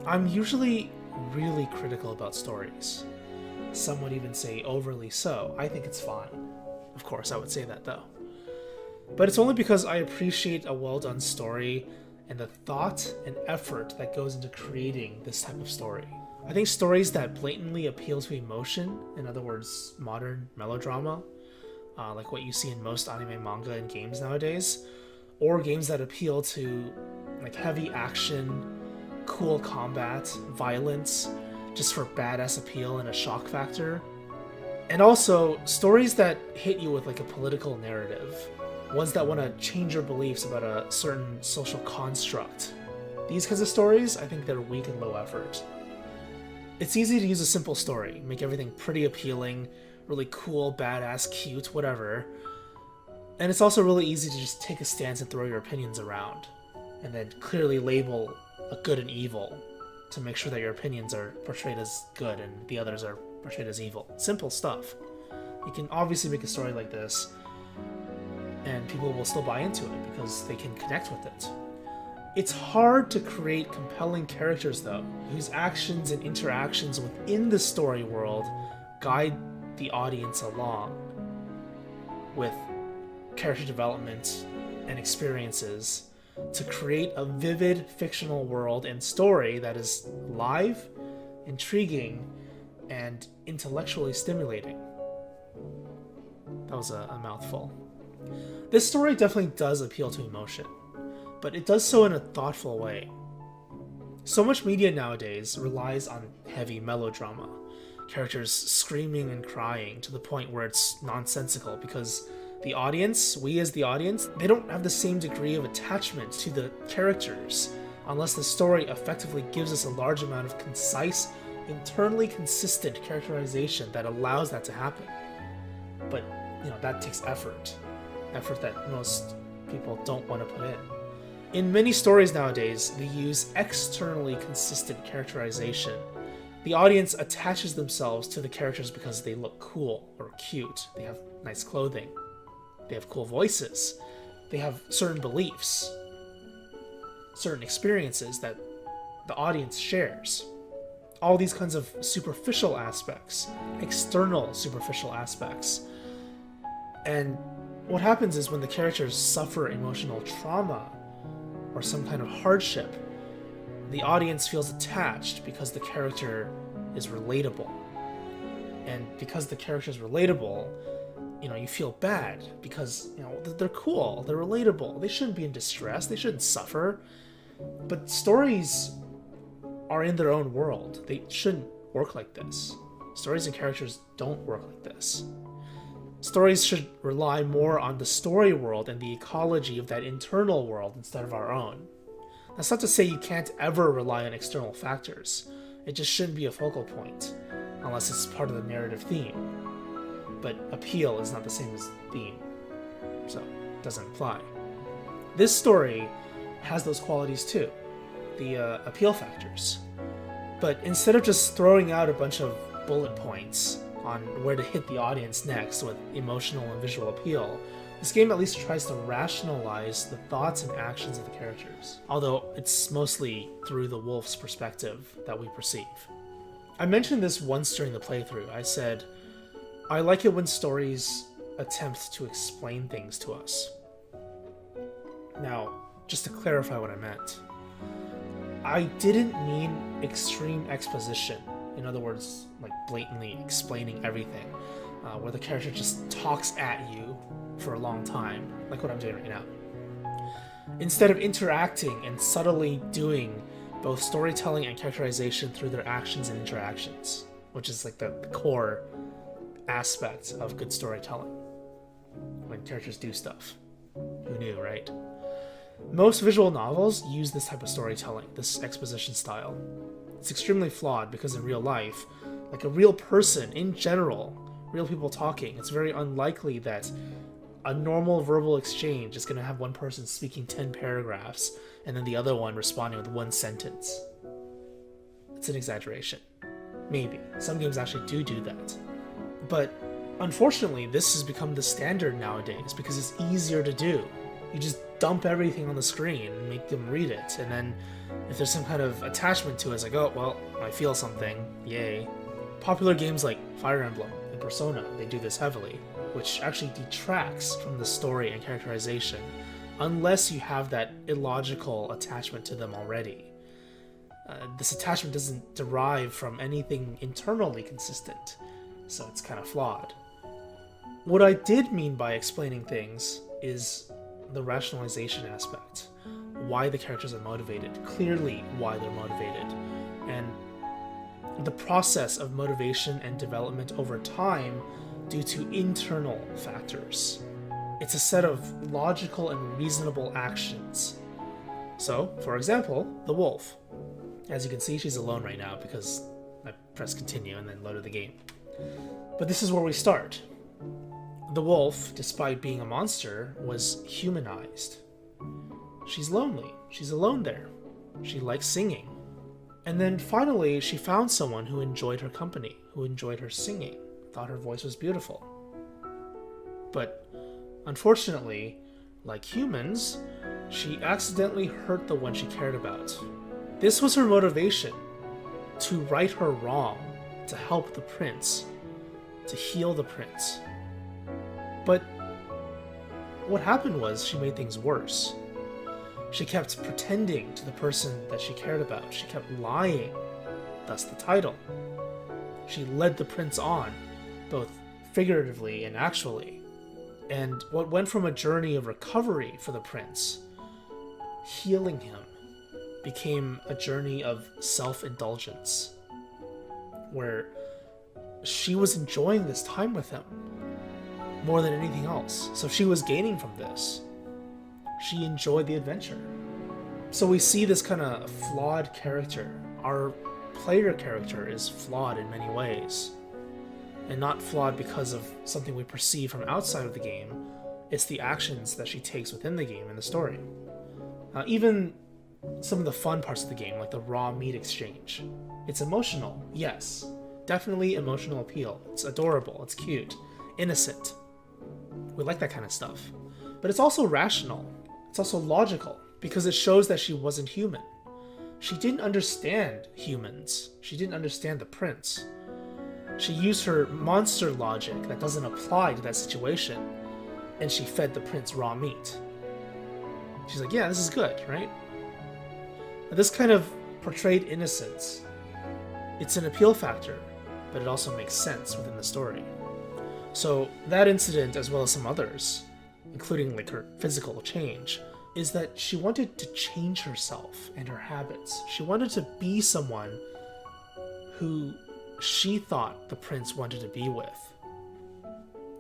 I'm usually really critical about stories. Some would even say overly so. I think it's fine. Of course, I would say that, though. But it's only because I appreciate a well-done story and the thought and effort that goes into creating this type of story. I think stories that blatantly appeal to emotion, in other words, modern melodrama, like what you see in most anime, manga, and games nowadays, or games that appeal to heavy action, cool combat, violence, just for badass appeal and a shock factor. And also, stories that hit you with a political narrative. Ones that want to change your beliefs about a certain social construct. These kinds of stories, I think they're weak and low effort. It's easy to use a simple story, make everything pretty appealing, really cool, badass, cute, whatever. And it's also really easy to just take a stance and throw your opinions around, and then clearly label a good and evil to make sure that your opinions are portrayed as good and the others are portrayed as evil. Simple stuff. You can obviously make a story like this, and people will still buy into it because they can connect with it. It's hard to create compelling characters, though, whose actions and interactions within the story world guide the audience along with character development and experiences to create a vivid fictional world and story that is live, intriguing, and intellectually stimulating. That was a mouthful. This story definitely does appeal to emotion, but it does so in a thoughtful way. So much media nowadays relies on heavy melodrama, characters screaming and crying to the point where it's nonsensical because the audience, we as the audience, they don't have the same degree of attachment to the characters unless the story effectively gives us a large amount of concise, internally consistent characterization that allows that to happen. But, that takes effort. Effort that most people don't want to put in. In many stories nowadays, they use externally consistent characterization. The audience attaches themselves to the characters because they look cool or cute, they have nice clothing, they have cool voices, they have certain beliefs, certain experiences that the audience shares. All these kinds of superficial aspects, external superficial aspects. And what happens is when the characters suffer emotional trauma or some kind of hardship, the audience feels attached because the character is relatable. And because the character is relatable, you feel bad because, they're cool, they're relatable, they shouldn't be in distress, they shouldn't suffer. But stories are in their own world. They shouldn't work like this. Stories and characters don't work like this. Stories should rely more on the story world and the ecology of that internal world instead of our own. That's not to say you can't ever rely on external factors, It just shouldn't be a focal point, unless it's part of the narrative theme. But appeal is not the same as theme, so it doesn't apply. This story has those qualities too, the appeal factors. But instead of just throwing out a bunch of bullet points on where to hit the audience next with emotional and visual appeal, this game at least tries to rationalize the thoughts and actions of the characters, although it's mostly through the wolf's perspective that we perceive. I mentioned this once during the playthrough. I said, I like it when stories attempt to explain things to us. Now, just to clarify what I meant, I didn't mean extreme exposition. In other words, like blatantly explaining everything, where the character just talks at you for a long time, like what I'm doing right now. Instead of interacting and subtly doing both storytelling and characterization through their actions and interactions, which is like the core aspect of good storytelling. When characters do stuff. Who knew, right? Most visual novels use this type of storytelling, this exposition style. It's extremely flawed because in real life, like a real person in general, real people talking, it's very unlikely that a normal verbal exchange is going to have one person speaking 10 paragraphs and then the other one responding with one sentence. It's an exaggeration. Maybe. Some games actually do that. But unfortunately, this has become the standard nowadays because it's easier to do. You just dump everything on the screen and make them read it, and then if there's some kind of attachment to it, it's like, oh, well, I feel something, yay. Popular games like Fire Emblem and Persona, they do this heavily, which actually detracts from the story and characterization, unless you have that illogical attachment to them already. This attachment doesn't derive from anything internally consistent, so it's kind of flawed. What I did mean by explaining things is the rationalization aspect. Why the characters are motivated, clearly why they're motivated, and the process of motivation and development over time due to internal factors. It's a set of logical and reasonable actions. So, for example, the wolf. As you can see, she's alone right now because I pressed continue and then loaded the game. But this is where we start. The wolf, despite being a monster, was humanized. She's lonely. She's alone there. She likes singing. And then finally, she found someone who enjoyed her company, who enjoyed her singing, thought her voice was beautiful. But unfortunately, like humans, she accidentally hurt the one she cared about. This was her motivation, to right her wrong, to help the prince, to heal the prince. But what happened was she made things worse. She kept pretending to the person that she cared about. She kept lying, thus the title. She led the prince on, both figuratively and actually. And what went from a journey of recovery for the prince, healing him, became a journey of self-indulgence, where she was enjoying this time with him more than anything else. So she was gaining from this. She enjoyed the adventure. So we see this kind of flawed character. Our player character is flawed in many ways. And not flawed because of something we perceive from outside of the game. It's the actions that she takes within the game and the story. Even some of the fun parts of the game, like the raw meat exchange. It's emotional, yes. Definitely emotional appeal. It's adorable, it's cute, innocent. We like that kind of stuff. But it's also rational. It's also logical, because it shows that she wasn't human. She didn't understand humans. She didn't understand the prince. She used her monster logic that doesn't apply to that situation, and she fed the prince raw meat. She's like, yeah, this is good, right? Now, this kind of portrayed innocence, it's an appeal factor, but it also makes sense within the story. So that incident, as well as some others, including like her physical change, is that she wanted to change herself and her habits. She wanted to be someone who she thought the prince wanted to be with.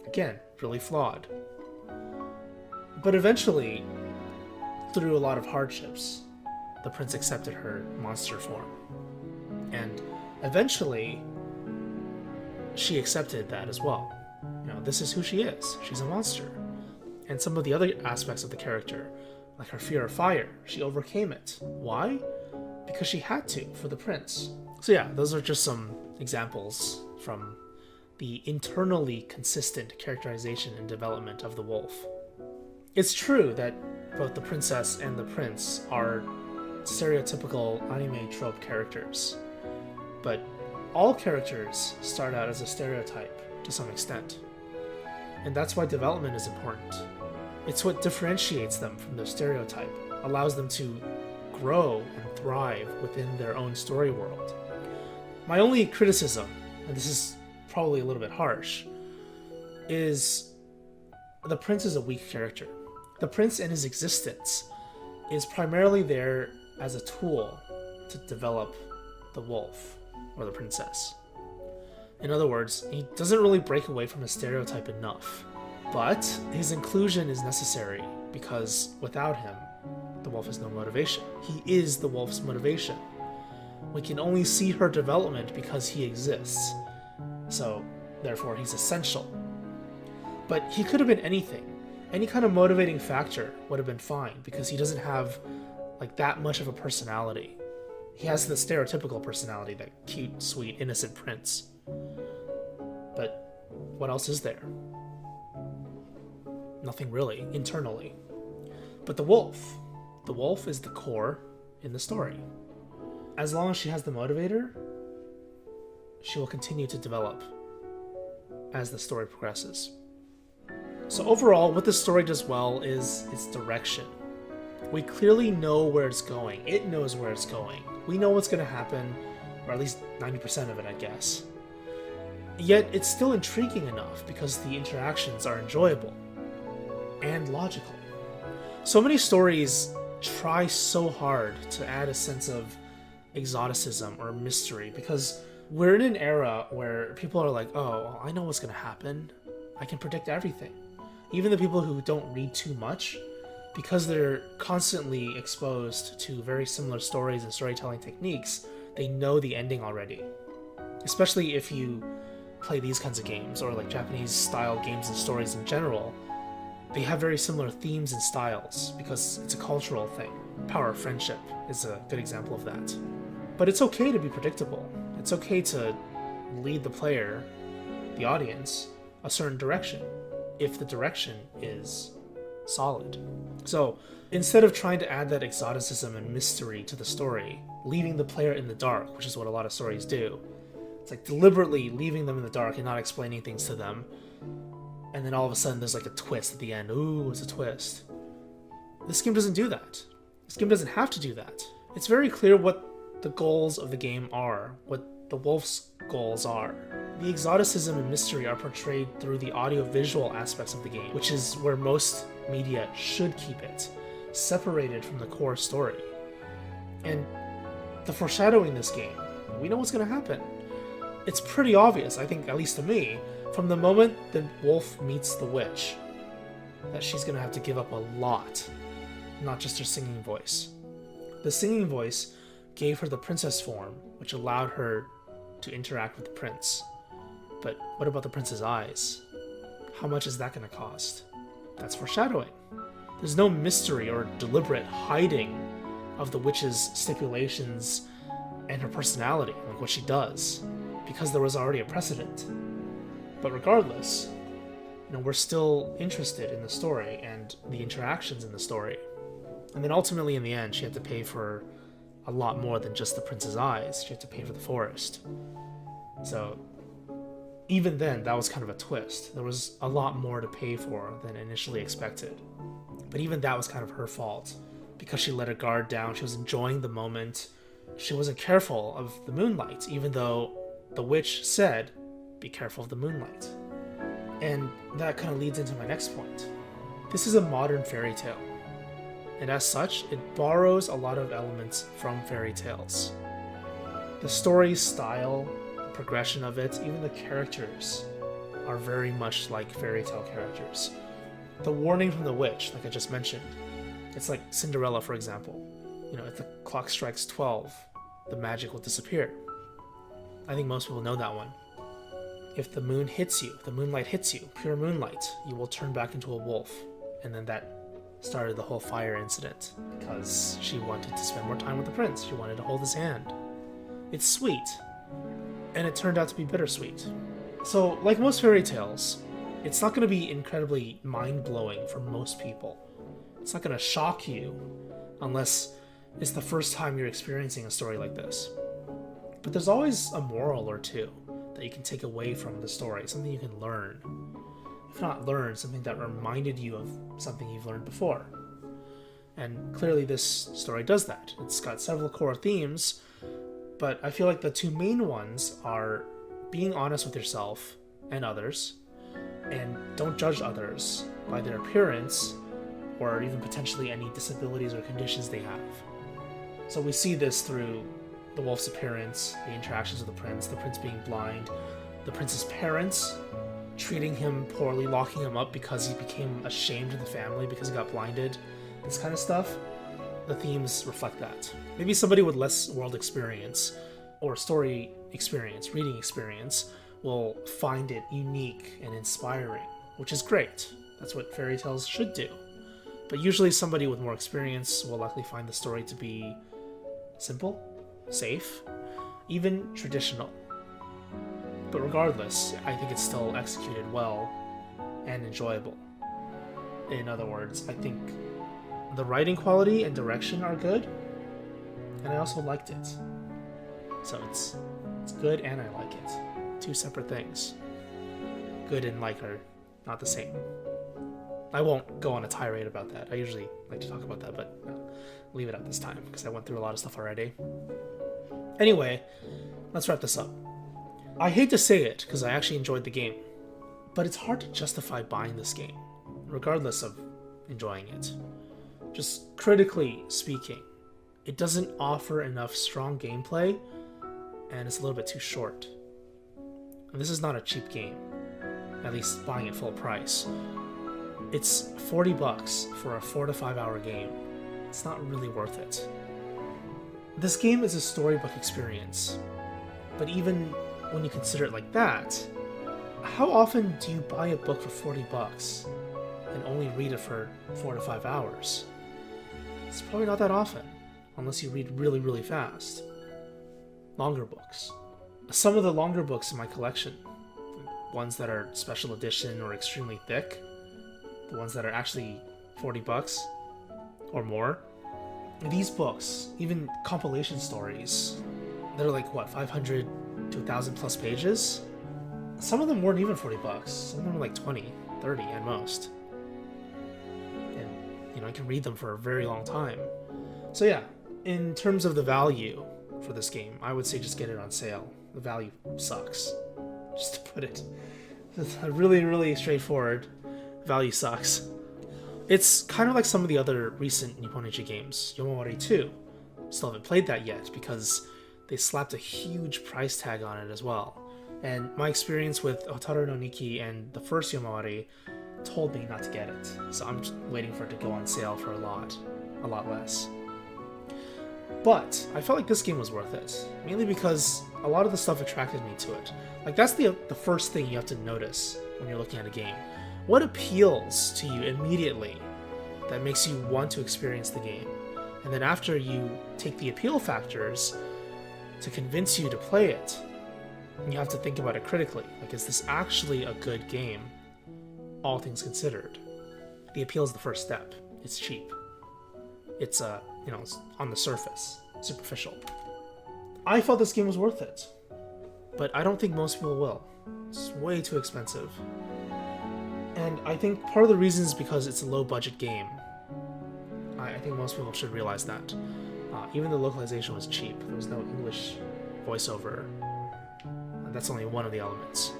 Again, really flawed. But eventually, through a lot of hardships, the prince accepted her monster form. And eventually, she accepted that as well. This is who she is. She's a monster. And some of the other aspects of the character, like her fear of fire, she overcame it. Why? Because she had to, for the prince. So yeah, those are just some examples from the internally consistent characterization and development of the wolf. It's true that both the princess and the prince are stereotypical anime trope characters, but all characters start out as a stereotype to some extent. And that's why development is important. It's what differentiates them from the stereotype, allows them to grow and thrive within their own story world. My only criticism, and this is probably a little bit harsh, is the prince is a weak character. The prince in his existence is primarily there as a tool to develop the wolf or the princess. In other words, he doesn't really break away from the stereotype enough. But his inclusion is necessary because without him, the wolf has no motivation. He is the wolf's motivation. We can only see her development because he exists. So, therefore, he's essential. But he could have been anything. Any kind of motivating factor would have been fine because he doesn't have that much of a personality. He has the stereotypical personality, that cute, sweet, innocent prince. But what else is there? Nothing really, internally. But the wolf is the core in the story. As long as she has the motivator, she will continue to develop as the story progresses. So overall, what the story does well is its direction. We clearly know where it's going. It knows where it's going. We know what's going to happen, or at least 90% of it, I guess. Yet it's still intriguing enough because the interactions are enjoyable and logical. So many stories try so hard to add a sense of exoticism or mystery because we're in an era where people are like, oh, I know what's going to happen. I can predict everything. Even the people who don't read too much, because they're constantly exposed to very similar stories and storytelling techniques, they know the ending already. Especially if you play these kinds of games, or Japanese style games and stories in general, they have very similar themes and styles because it's a cultural thing. Power of Friendship is a good example of that. But it's okay to be predictable. It's okay to lead the player, the audience, a certain direction, if the direction is solid. So instead of trying to add that exoticism and mystery to the story, leaving the player in the dark, which is what a lot of stories do, it's deliberately leaving them in the dark and not explaining things to them, and then all of a sudden there's a twist at the end. Ooh, it's a twist. This game doesn't do that. This game doesn't have to do that. It's very clear what the goals of the game are, what the wolf's goals are. The exoticism and mystery are portrayed through the audio-visual aspects of the game, which is where most media should keep it, separated from the core story. And the foreshadowing in this game, we know what's going to happen. It's pretty obvious, I think, at least to me, from the moment the wolf meets the witch, that she's going to have to give up a lot, not just her singing voice. The singing voice gave her the princess form, which allowed her to interact with the prince. But what about the prince's eyes? How much is that going to cost? That's foreshadowing. There's no mystery or deliberate hiding of the witch's stipulations and her personality, what she does, because there was already a precedent. But regardless, we're still interested in the story and the interactions in the story. And then ultimately, in the end, she had to pay for a lot more than just the prince's eyes. She had to pay for the forest. So even then, that was kind of a twist. There was a lot more to pay for than initially expected. But even that was kind of her fault, because she let her guard down. She was enjoying the moment. She wasn't careful of the moonlight, even though the witch said, be careful of the moonlight. And that kind of leads into my next point. This is a modern fairy tale. And as such, it borrows a lot of elements from fairy tales. The story's style, the progression of it, even the characters are very much like fairy tale characters. The warning from the witch, like I just mentioned, it's like Cinderella, for example. If the clock strikes 12, the magic will disappear. I think most people know that one. If the moon hits you, if the moonlight hits you, pure moonlight, you will turn back into a wolf. And then that started the whole fire incident, because she wanted to spend more time with the prince. She wanted to hold his hand. It's sweet, and it turned out to be bittersweet. So, like most fairy tales, it's not going to be incredibly mind-blowing for most people. It's not going to shock you unless it's the first time you're experiencing a story like this. But there's always a moral or two that you can take away from the story, something you can learn. If not learn, something that reminded you of something you've learned before. And clearly this story does that. It's got several core themes, but I feel like the two main ones are being honest with yourself and others, and don't judge others by their appearance or even potentially any disabilities or conditions they have. So we see this through the wolf's appearance, the interactions with the prince being blind, the prince's parents treating him poorly, locking him up because he became ashamed of the family because he got blinded, this kind of stuff. The themes reflect that. Maybe somebody with less world experience or story experience, reading experience, will find it unique and inspiring, which is great. That's what fairy tales should do. But usually somebody with more experience will likely find the story to be simple, safe, even traditional. But regardless, I think it's still executed well and enjoyable. In other words, I think the writing quality and direction are good, and I also liked it. So it's good and I like it. Two separate things. Good and like are not the same. I won't go on a tirade about that. I usually like to talk about that, but leave it at this time because I went through a lot of stuff already. Anyway, let's wrap this up. I hate to say it because I actually enjoyed the game, but it's hard to justify buying this game, regardless of enjoying it. Just critically speaking, it doesn't offer enough strong gameplay, and it's a little bit too short. And this is not a cheap game, at least buying it full price. It's $40 for a 4 to 5 hour game. It's not really worth it. This game is a storybook experience, but even when you consider it like that, how often do you buy a book for $40 and only read it for 4 to 5 hours? It's probably not that often, unless you read really, really fast. Longer books. Some of the longer books in my collection, ones that are special edition or extremely thick, the ones that are actually $40 or more, these books, even compilation stories, that are like, 500 to 1,000 plus pages? Some of them weren't even $40. Some of them were like 20, 30 at most. And, I can read them for a very long time. So yeah, in terms of the value for this game, I would say just get it on sale. The value sucks. Just to put it. It's a really, really straightforward. Value sucks. It's kind of like some of the other recent Nipponichi games. Yomawari 2. Still haven't played that yet because they slapped a huge price tag on it as well. And my experience with Hotaru no Nikki and the first Yomawari told me not to get it. So I'm just waiting for it to go on sale for a lot less. But I felt like this game was worth it, mainly because a lot of the stuff attracted me to it. Like, that's the first thing you have to notice when you're looking at a game. What appeals to you immediately that makes you want to experience the game? And then after you take the appeal factors to convince you to play it, you have to think about it critically. Like, is this actually a good game, all things considered? The appeal is the first step. It's cheap. It's it's on the surface, superficial. I felt this game was worth it, but I don't think most people will. It's way too expensive. And I think part of the reason is because it's a low-budget game. I think most people should realize that. Even the localization was cheap. There was no English voiceover. That's only one of the elements.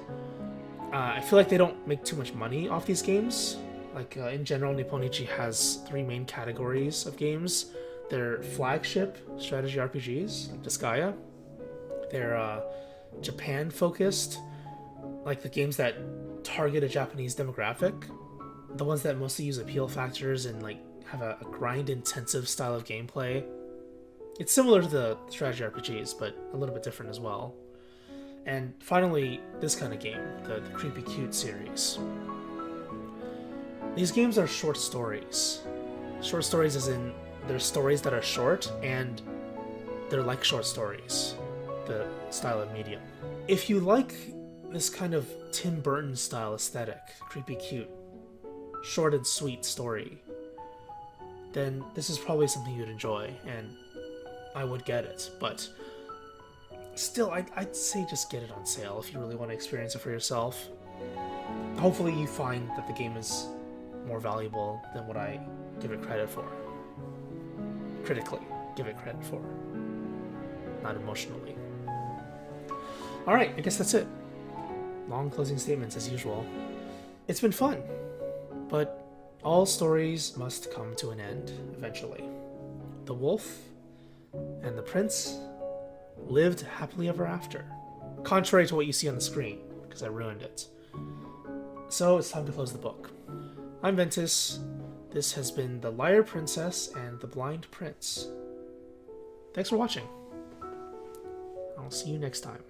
I feel like they don't make too much money off these games. Like, in general, Nipponichi has 3 main categories of games. They're flagship strategy RPGs, like Disgaea. They're Japan-focused, like the games that target a Japanese demographic. The ones that mostly use appeal factors and like have a grind-intensive style of gameplay. It's similar to the strategy RPGs, but a little bit different as well. And finally, this kind of game, the Creepy Cute series. These games are short stories. Short stories as in, they're stories that are short, and they're like short stories, the style of medium. If you like this kind of Tim Burton style aesthetic, creepy cute, short and sweet story, then this is probably something you'd enjoy, and I would get it. But still, I'd say just get it on sale if you really want to experience it for yourself. Hopefully you find that the game is more valuable than what I give it credit for. Critically give it credit for, not emotionally. Alright, I guess that's it. Long closing statements as usual. It's been fun, but all stories must come to an end eventually. The wolf and the prince lived happily ever after, contrary to what you see on the screen, because I ruined it. So it's time to close the book. I'm Ventus. This has been The Liar Princess and The Blind Prince. Thanks for watching. I'll see you next time.